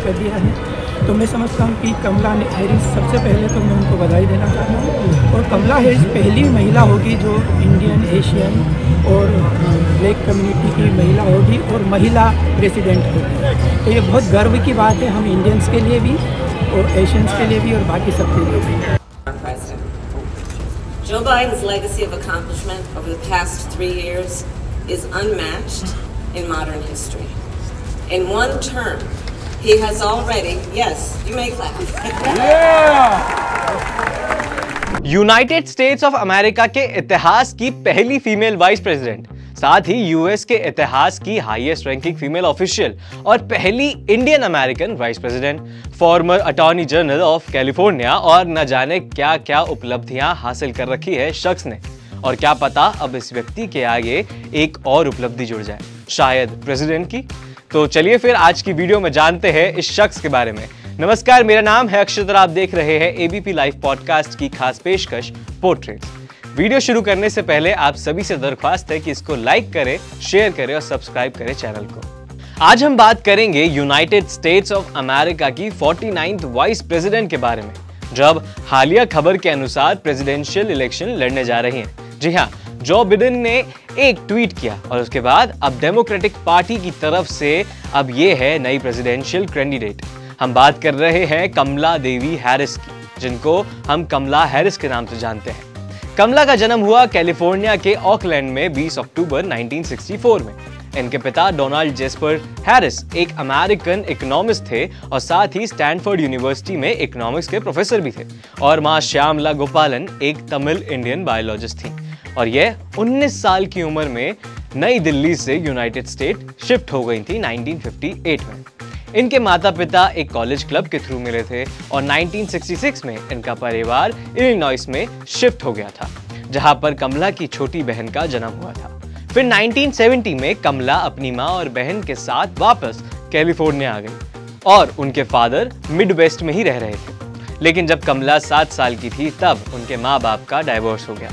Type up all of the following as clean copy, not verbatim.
कर दिया है। तो मैं समझता हूँ कि कमला हैरिस, सबसे पहले तो मैं उनको बधाई देना चाहता हूँ। और कमला हैरिस पहली महिला होगी जो इंडियन, एशियन और ब्लैक कम्युनिटी की महिला होगी और महिला प्रेसिडेंट होगी। तो ये बहुत गर्व की बात है, हम इंडियंस के लिए भी और एशियंस के लिए भी और बाकी सबके लिए भी। Joe Biden's legacy of accomplishment over the past 3 years is unmatched in modern history. In one term, he has already, yes, you may clap. United states of America के इतिहास की पहली फीमेल वाइस प्रेसिडेंट, साथ ही US के इतिहास की highest ranking female official और पहली Indian American vice president, farmer attorney general of California, और न जाने क्या क्या उपलब्धियां हासिल कर रखी है शख्स ने। और क्या पता अब इस व्यक्ति के आगे एक और उपलब्धि जुड़ जाए, शायद प्रेसिडेंट की। तो चलिए फिर आज की वीडियो में जानते हैं इस शख्स के बारे में। नमस्कार, मेरा नाम है अक्षत और आप देख रहे हैं एबीपी लाइव पॉडकास्ट की खास पेशकश पोर्ट्रेट्स। वीडियो शुरू करने से पहले आप सभी से दरख्वास्त है कि इसको लाइक करें, शेयर करें और सब्सक्राइब करें चैनल को। आज हम बात करेंगे यूनाइटेड स्टेट्स ऑफ अमेरिका की 49th वाइस प्रेसिडेंट के बारे में, जब हालिया खबर के अनुसार प्रेसिडेंशियल इलेक्शन लड़ने जा रही हैं। जी हाँ, जो बिडेन ने एक ट्वीट किया और उसके बाद अब डेमोक्रेटिक पार्टी की तरफ से अब ये है नई प्रेसिडेंशियल कैंडिडेट। हम बात कर रहे हैं कमला देवी हैरिस की, जिनको हम कमला हैरिस के नाम से जानते हैं। कमला का जन्म हुआ कैलिफोर्निया के ऑकलैंड में 20 अक्टूबर 1964 में। इनके पिता डोनाल्ड जेस्पर हैरिस एक अमेरिकन इकोनॉमिस्ट थे और साथ ही स्टैनफोर्ड यूनिवर्सिटी में इकोनॉमिक्स के प्रोफेसर भी थे। और मां श्यामला गोपालन एक तमिल इंडियन बायोलॉजिस्ट थी और यह 19 साल की उम्र में नई दिल्ली से यूनाइटेड स्टेट शिफ्ट हो गई थी 1958 में। इनके माता पिता एक कॉलेज क्लब के थ्रू मिले थे और 1966 में इनका परिवार इलिनॉइस में शिफ्ट हो गया था, जहां पर कमला की छोटी बहन का जन्म हुआ था। फिर 1970 में कमला अपनी मां और बहन के साथ वापस कैलिफोर्निया आ गई और उनके फादर मिडवेस्ट में ही रह रहे थे। लेकिन जब कमला 7 साल की थी तब उनके माँ बाप का डाइवोर्स हो गया।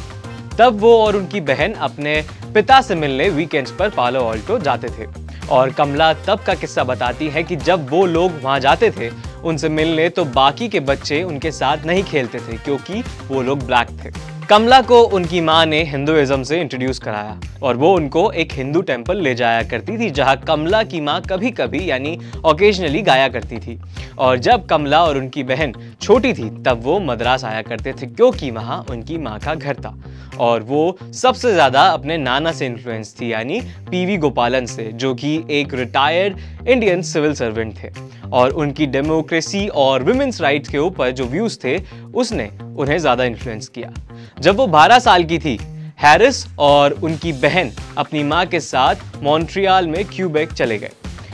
तब वो और उनकी बहन अपने पिता से मिलने वीकेंड्स पर पालो आल्टो जाते थे। और कमला तब का किस्सा बताती है कि जब वो लोग वहां जाते थे उनसे मिलने, तो बाकी के बच्चे उनके साथ नहीं खेलते थे क्योंकि वो लोग ब्लैक थे। कमला को उनकी मां ने हिंदुइज्म से इंट्रोड्यूस कराया और वो उनको एक हिंदू टेंपल ले जाया करती थी, जहां कमला की मां कभी कभी यानी ओकेजनली गाया करती थी। और जब कमला और उनकी बहन छोटी थी तब वो मद्रास आया करते थे क्योंकि वहां उनकी मां का घर था। और वो सबसे ज्यादा अपने नाना से इन्फ्लुएंस थी, यानी पीवी गोपालन से, जो कि एक रिटायर्ड इंडियन सिविल सर्वेंट थे। और उनकी डेमोक्रेसी और विमेंस राइट्स के ऊपर जो व्यूज थे उसने उन्हें ज्यादा इन्फ्लुएंस किया। जब वो 12 साल की थी, हैरिस और उनकी बहन अपनी मां के साथ मॉन्ट्रियल में क्यूबेक चले गए,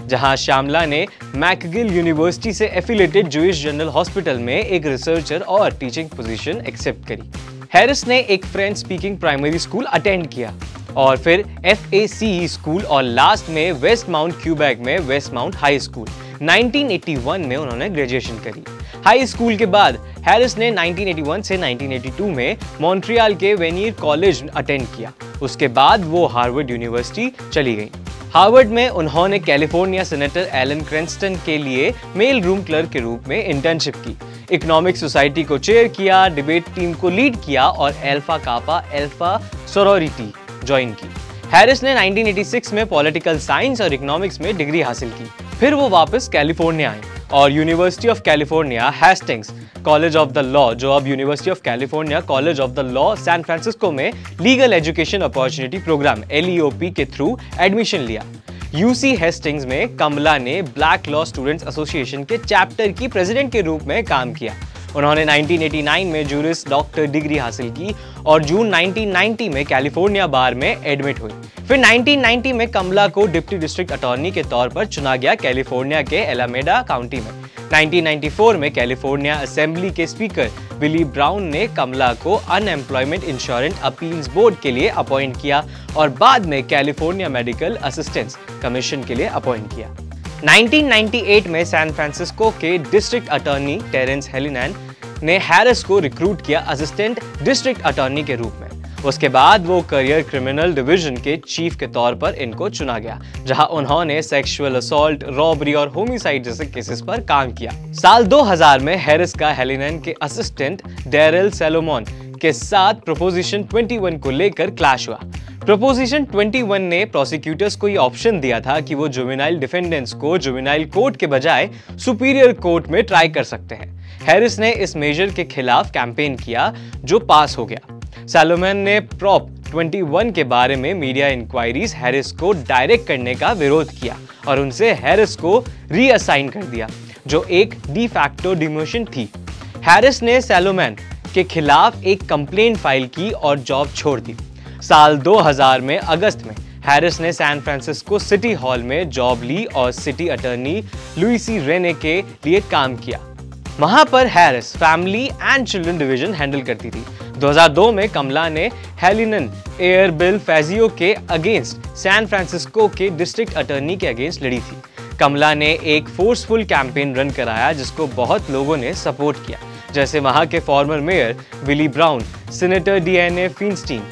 जहां श्यामला ने मैकगिल यूनिवर्सिटी से एफिलेटेड जूइश जनरल हॉस्पिटल में एक रिसर्चर और टीचिंग पोजीशन एक्सेप्ट करी। हैरिस ने एक French speaking primary school attend किया और फिर FACE स्कूल और लास्ट में वेस्ट माउंट क्यूबेक में वेस्ट माउंट हाई स्कूल। 1981 में उन्होंने ग्रेजुएशन करी। हाई स्कूल के बाद हैरिस ने 1981 से 1982 में मॉन्ट्रियल के वेनियर कॉलेज अटेंड किया। उसके बाद वो हार्वर्ड यूनिवर्सिटी चली गई। हार्वर्ड में उन्होंने कैलिफोर्निया सेनेटर एलन क्रेंस्टन के लिए मेल रूम क्लर्क के रूप में इंटर्नशिप की, इकोनॉमिक सोसाइटी को चेयर किया, डिबेट टीम को लीड किया और alpha kappa alpha sorority join की। हैरिस ने 1986 में पॉलिटिकल साइंस और इकोनॉमिक्स में डिग्री हासिल की। फिर वो वापस कैलिफोर्निया आए और university of California Hastings college of the law, जो अब university of California college of the law San Francisco में legal education opportunity programme LEOP के थ्रू एडमिशन लिया। UC हेस्टिंग्स में कमला ने ब्लैक लॉ स्टूडेंट्स एसोसिएशन के चैप्टर की president के रूप में काम किया। उन्होंने 1989 में जूरिस डॉक्टर डिग्री हासिल की और जून 1990 में कैलिफोर्निया बार में एडमिट हुई। फिर 1990 में कमला को डिप्टी डिस्ट्रिक्ट अटॉर्नी के तौर पर चुना गया कैलिफोर्निया के एलामेडा काउंटी में। 1994 में कैलिफोर्निया असेंबली के स्पीकर विली ब्राउन ने कमला को अनएम्प्लॉयमेंट इंश्योरेंस अपील्स बोर्ड के लिए अपॉइंट किया और बाद में कैलिफोर्निया मेडिकल असिस्टेंस कमीशन के लिए अपॉइंट किया। 1998 में सैन फ्रांसिस्को के डिस्ट्रिक्ट अटॉर्नी टेरेंस हेलिनैन ने हैरिस को रिक्रूट किया असिस्टेंट डिस्ट्रिक्ट अटॉर्नी के रूप में उसके बाद वो करियर क्रिमिनल डिवीजन के चीफ के तौर पर इनको चुना गया, जहां उन्होंने सेक्सुअल असॉल्ट, रॉबरी और होमिसाइड जैसे केसेस पर काम किया। साल 2000 में हैरिस का हेलिनन के असिस्टेंट डेरिल सैलोमन के साथ प्रोपोजिशन 21 को लेकर क्लैश हुआ। प्रोपोजिशन 21 ने प्रोसिक्यूटर्स को ये ऑप्शन दिया था कि वो जुवेनाइल डिफेंडेंट्स को जुवेनाइल कोर्ट के बजाय सुपीरियर कोर्ट में ट्राई कर सकते हैं। हैरिस ने इस मेजर के खिलाफ कैंपेन किया, जो पास हो गया। सैलोमन ने प्रॉप 21 के बारे में मीडिया इंक्वायरीज हैरिस को डायरेक्ट करने का विरोध किया और उनसे हैरिस को रीअसाइन कर दिया, जो एक डी फैक्टो डिमोशन थी। हैरिस ने सैलोमन के खिलाफ एक कंप्लेंट फाइल की और जॉब छोड़ दी। साल 2000 में अगस्त में हैरिस ने सैन फ्रांसिस्को सिटी हॉल में जॉब ली और सिटी अटर्नी लुइसी रेने के लिए काम किया। वहां पर Harris family and children division handle करती थी। 2002 में कमला ने हेलिनन एयर बिल फैजियो के अगेंस्ट सैन फ्रांसिस्को के डिस्ट्रिक्ट अटर्नी के अगेंस्ट लड़ी थी। कमला ने एक फोर्सफुल कैंपेन रन कराया जिसको बहुत लोगों ने सपोर्ट किया, जैसे वहां के former mayor Willie Brown, senator Dianne Feinstein,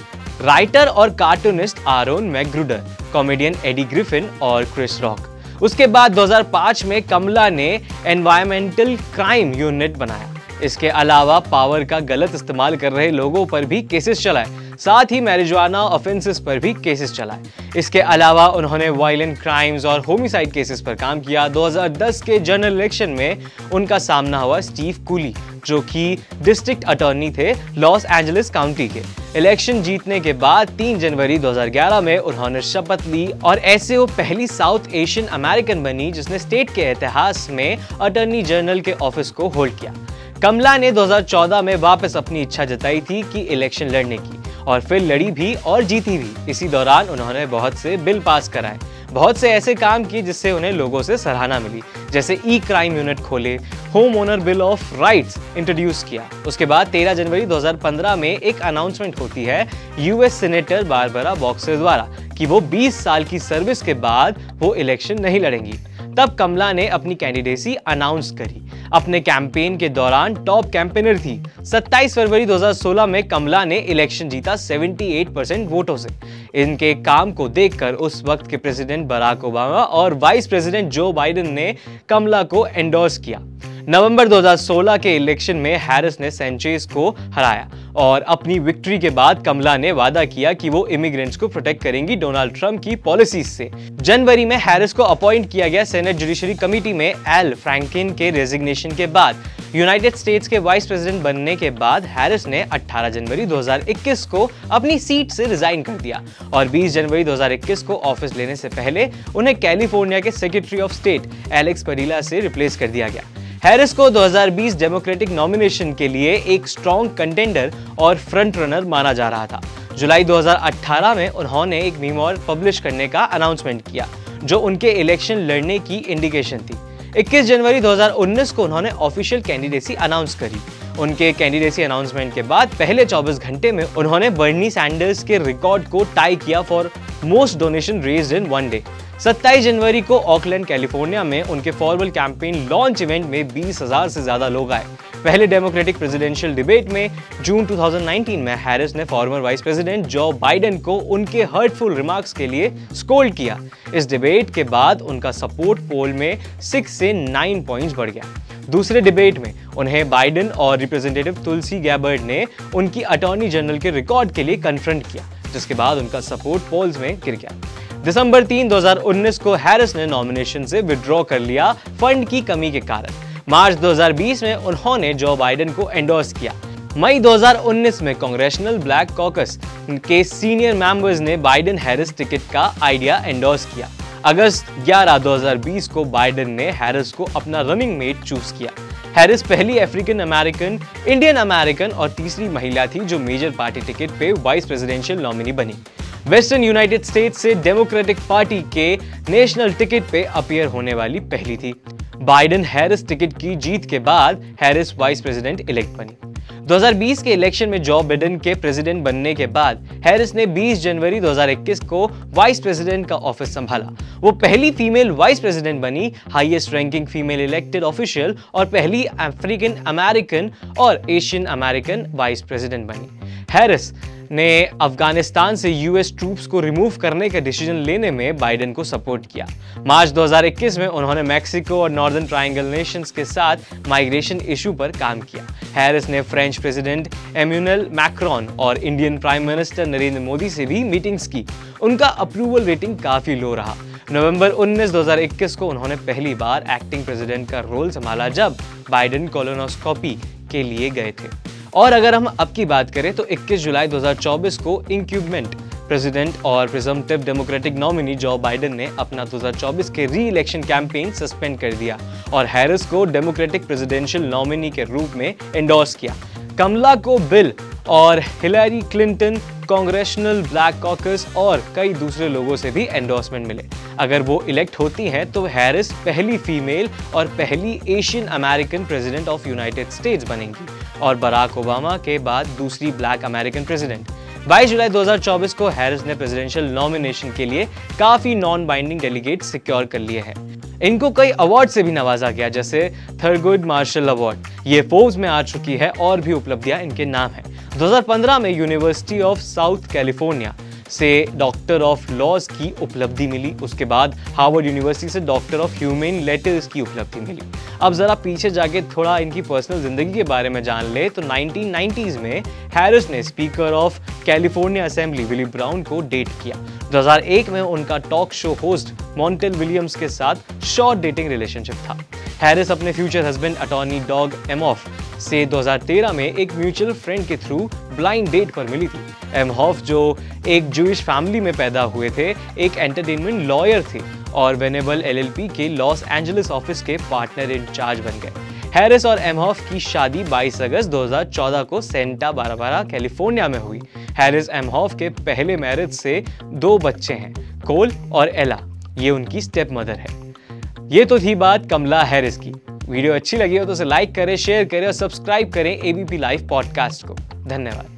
writer और cartoonist Aaron McGruder, comedian Eddie Griffin और क्रिस रॉक। उसके बाद 2005 में कमला ने एनवायरमेंटल क्राइम यूनिट बनाया। इसके अलावा पावर का गलत इस्तेमाल कर रहे लोगों पर भी केसेस चलाए, साथ ही मैरिजुआना ऑफेंसेस पर भी केसेस चलाए। इसके अलावा उन्होंने वायलेंट क्राइम्स और होमिसाइड केसेस पर काम किया। 2010 के जनरल इलेक्शन में उनका सामना हुआ स्टीव कूली, जो कि डिस्ट्रिक्ट अटॉर्नी थे लॉस एंजलिस काउंटी के। इलेक्शन जीतने के बाद 3 जनवरी 2011 में उन्होंने शपथ ली और ऐसे वो पहली साउथ एशियन अमेरिकन बनी जिसने स्टेट के इतिहास में अटॉर्नी जनरल के ऑफिस को होल्ड किया। कमला ने 2014 में वापस अपनी इच्छा जताई थी कि इलेक्शन लड़ने की, और फिर लड़ी भी और जीती भी। इसी दौरान उन्होंने बहुत से बिल पास कराए, बहुत से ऐसे काम किए जिससे उन्हें लोगों से सराहना मिली, जैसे ई क्राइम यूनिट खोले, home owner bill of rights introduce किया। उसके बाद 13 जनवरी 2015 में एक अनाउंसमेंट होती है यूएस सीनेटर बारबरा बॉक्सर द्वारा कि वो 20 साल की सर्विस के बाद वो इलेक्शन नहीं लड़ेंगी। तब कमला ने अपनी कैंडिडेसी अनाउंस करी। अपने कैंपेन के दौरान टॉप कैंपेनर थी। 27 फरवरी 2016 में कमला ने इलेक्शन जीता 78% वोटों से। इनके काम को देखकर उस वक्त के प्रेसिडेंट बराक ओबामा और वाइस प्रेसिडेंट जो बाइडेन ने कमला को एंडोर्स किया। नवंबर 2016 के इलेक्शन में हैरिस ने सैंचेज को हराया और अपनी विक्ट्री के बाद कमला ने वादा किया कि वो इमिग्रेंट्स को प्रोटेक्ट करेंगी डोनाल्ड ट्रंप की पॉलिसीज से। जनवरी में हैरिस को अपॉइंट किया गया सेनेट जुडिशरी कमेटी में। एल फ्रैंकलिन के रेजिग्नेशन के बाद यूनाइटेड स्टेट्स के वाइस प्रेसिडेंट बनने के बाद हैरिस ने 18 जनवरी 2021 को अपनी सीट से रिजाइन कर दिया और 20 जनवरी 2021 को ऑफिस लेने से पहले उन्हें कैलिफोर्निया के सेक्रेटरी ऑफ स्टेट एलेक्स परीला से रिप्लेस कर दिया गया। हैरिस को 2020 डेमोक्रेटिक नॉमिनेशन के लिए एक स्ट्रॉन्ग कंटेंडर और फ्रंट रनर माना जा रहा था। जुलाई 2018 में उन्होंने एक मीमोर पब्लिश करने का अनाउंसमेंट किया, जो उनके इलेक्शन लड़ने की इंडिकेशन थी। 21 जनवरी 2019 को उन्होंने ऑफिशियल कैंडिडेसी अनाउंस करी। उनके कैंडिडेसी अनाउंसमेंट के बाद पहले 24 घंटे में उन्होंने बर्नी सैंडर्स के रिकॉर्ड को टाई किया for most donation raised in one day. 27 जनवरी को ऑकलैंड कैलिफोर्निया में उनके फॉर्मल कैंपेन लॉन्च इवेंट में 20,000 से ज्यादा लोग आए। पहले डेमोक्रेटिक प्रेसिडेंशियल डिबेट में जून 2019 में हैरिस ने farmer vice president Joe Biden को उनके हर्टफुल रिमार्क्स के लिए स्कोल्ड किया। इस डिबेट के बाद उनका सपोर्ट पोल में 6 से 9 पॉइंट्स बढ़ गया। दूसरे डिबेट में उन्हें बाइडेन और रिप्रेजेंटेटिव तुलसी गैबर्ड ने उनकी अटॉर्नी जनरल के रिकॉर्ड के लिए कन्फ्रंट किया, जिसके बाद उनका सपोर्ट पोल्स में गिर गया। दिसंबर 3, 2019 को हैरिस ने नॉमिनेशन से विड्रॉ कर लिया फंड की कमी के कारण। मार्च 2020 में उन्होंने जो बाइडेन को एंडोर्स किया। मई 2019 में कांग्रेशनल ब्लैक कॉकस के सीनियर मेंबर्स ने बाइडेन हैरिस टिकट का आइडिया एंडोर्स किया। अगस्त 11, 2020 को बाइडेन ने हैरिस को अपना रनिंग मेट चूज किया। हैरिस पहली अफ्रीकन अमेरिकन, इंडियन अमेरिकन और तीसरी महिला थी जो मेजर पार्टी टिकट पे वाइस प्रेसिडेंशियल नॉमिनी बनी। वेस्टर्न यूनाइटेड स्टेट्स से डेमोक्रेटिक पार्टी के नेशनल टिकट पे अपीयर होने वाली पहली थी। बाइडेन हैरिस टिकट की जीत के बाद हैरिस वाइस प्रेसिडेंट इलेक्ट बनी। 2020 के इलेक्शन में जो बाइडेन के प्रेसिडेंट बनने के बाद हैरिस ने 20 जनवरी 2021 को वाइस प्रेसिडेंट का ऑफिस संभाला। वो पहली फीमेल वाइस प्रेसिडेंट बनी, highest ranking female elected official और पहली अफ्रीकन अमेरिकन और एशियन अमेरिकन वाइस प्रेसिडेंट बनी। हैरिस ने अफगानिस्तान से यूएस ट्रूप्स को रिमूव करने का डिसीजन लेने में बाइडेन को सपोर्ट किया। मार्च 2021 में उन्होंने मैक्सिको और नॉर्दर्न ट्रायंगल नेशंस के साथ माइग्रेशन इशू पर काम किया। हैरिस ने फ्रेंच प्रेसिडेंट एम्यूनल मैक्रोन और Indian prime minister Narendra Modi से भी मीटिंग्स की। उनका अप्रूवल रेटिंग काफी लो रहा। नवंबर 19, 2021 को उन्होंने पहली बार एक्टिंग प्रेसिडेंट का रोल संभाला जब बाइडेन कोलोनोस्कोपी के लिए गए थे। और अगर हम अब की बात करें तो 21 जुलाई 2024 को इंक्यूबमेंट प्रेसिडेंट और presumptive democratic nominee Joe Biden ने अपना 2024 के री इलेक्शन कैंपेन सस्पेंड कर दिया और हैरिस को डेमोक्रेटिक प्रेसिडेंशियल नॉमिनी के रूप में एंडोर्स किया। कमला को बिल और Hillary Clinton, congressional black caucus और कई दूसरे लोगों से भी एंडोर्समेंट मिले। अगर वो इलेक्ट होती हैं तो हैरिस पहली फीमेल और पहली Asian American president of United states बनेंगी और बराक ओबामा के बाद दूसरी ब्लैक अमेरिकन प्रेसिडेंट। 22 जुलाई 2024 को हैरिस ने प्रेसिडेंशियल नॉमिनेशन के लिए काफी नॉन बाइंडिंग डेलीगेट सिक्योर कर लिए हैं। इनको कई अवार्ड से भी नवाजा गया, जैसे थरगुड मार्शल अवार्ड। ये फोर्ब्स में आ चुकी है और भी उपलब्धियां इनके नाम हैं। 2015 में यूनिवर्सिटी ऑफ साउथ कैलिफोर्निया से डॉक्टर ऑफ लॉज की उपलब्धि मिली। उसके बाद हार्वर्ड यूनिवर्सिटी से डॉक्टर ऑफ ह्यूमन लेटर्स की उपलब्धि मिली। अब जरा पीछे जाके थोड़ा इनकी पर्सनल जिंदगी के बारे में जान ले तो 1990s में हैरिस ने speaker of California assembly Willie Brown को डेट किया। 2001 में उनका talk show host Montel Williams के साथ शॉर्ट डेटिंग रिलेशनशिप था। हैरिस अपने future husband attorney Doug Emhoff से 2013 में एक म्यूचुअल फ्रेंड के थ्रू ब्लाइंड डेट पर मिली थी। एमहॉफ, जो एक जूइश फैमिली में पैदा हुए थे, एक एंटरटेनमेंट लॉयर थे और वेनेबल एलएलपी के लॉस एंजलिस ऑफिस के पार्टनर इंचार्ज बन गए। हैरिस और एमहॉफ की शादी 22 अगस्त 2014 को सेंटा बारबरा कैलिफोर्निया में हुई। हैरिस एमहॉफ के पहले मैरिज से 2 बच्चे हैं, कोल और एला। ये उनकी स्टेप मदर है। ये तो थी बात कमला हैरिस की। वीडियो अच्छी लगी हो तो उसे लाइक करें, शेयर करें और सब्सक्राइब करें एबीपी लाइव पॉडकास्ट को। धन्यवाद।